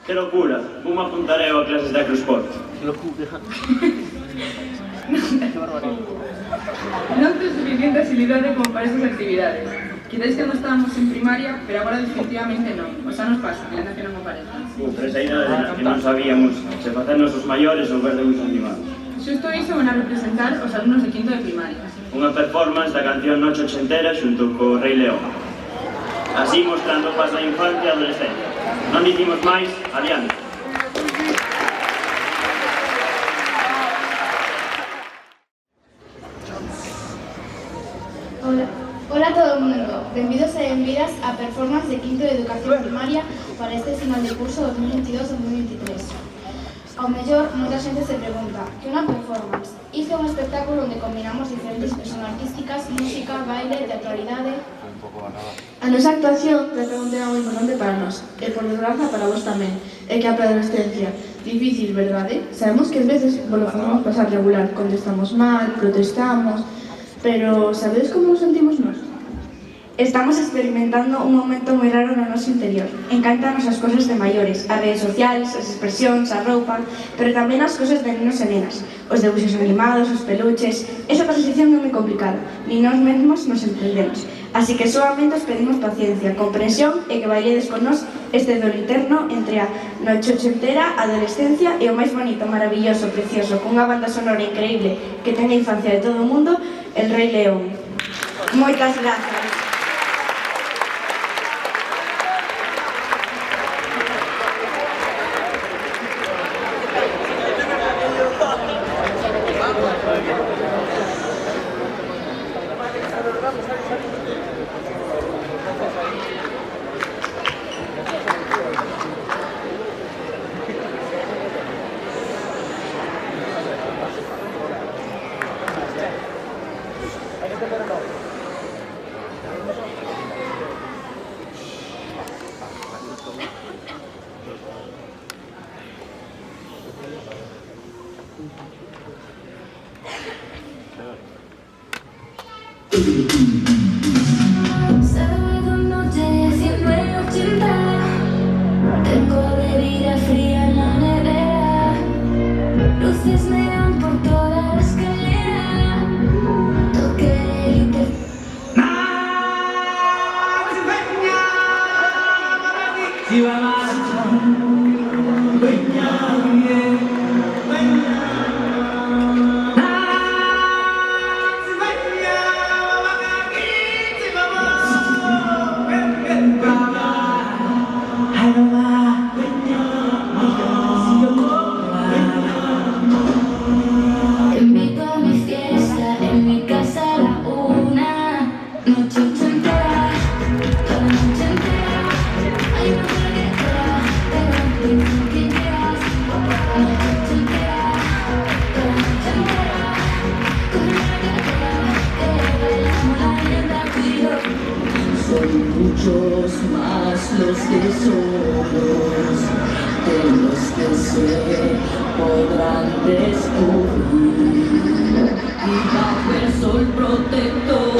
Que locura, como apuntareu a clases de acrosport? Que locura. Non ten suficiente agilidade como para esas actividades. Quizáis cando estábamos en primaria, pero agora definitivamente non. Os anos pasan, ainda que non o pareza. Pero esa idade nas que non sabíamos se facernos os maiores ou ver debuxos animados. Xusto iso van a representar os alumnos de quinto de primaria. Unha performance da canción Noche Ochentera xunto co Rei León. Así mostrando o paso da infancia e adolescencia. Non dicimos máis, adiante. Hola a todo o mundo, benvidos e benvidas á performance de quinto de educación primaria para este final de curso 2022-2023. Ao mellor, moita xente se pregunta, que unha performance? Isto é un espectáculo onde combinamos diferentes expresións artísticas, música, baile, teatralidade. A nosa actuación trata un tema moi importante para nós, e por desgraza para vos tamén, é que a preadolescencia. Difícil, verdade? Sabemos que ás veces lo facemos pasar regular, contestamos mal, protestamos, pero sabedes como nos sentimos nós? Estamos experimentando un momento moi raro no noso interior. Encántanos as cosas de maiores, as redes sociais, as expresións, a roupa, pero tamén as cosas de nenos e nenas, os debuxos animados, os peluches. Esa transición é moi complicada, ni nós mesmos nos entendemos. Así que solamente os pedimos paciencia, comprensión e que bailedes con nós este duelo interno entre a noche ochentera, a adolescencia e o máis bonito, maravilloso, precioso, cunha banda sonora increíble que ten a infancia de todo o mundo, el Rei León. Moitas grazas. Sábado noche 19:80, tengo bebida fría en la nevera, luces neón por toda la escalera, toqué el muchos más los tesoros de los que se podrán descubrir y bajo el sol protector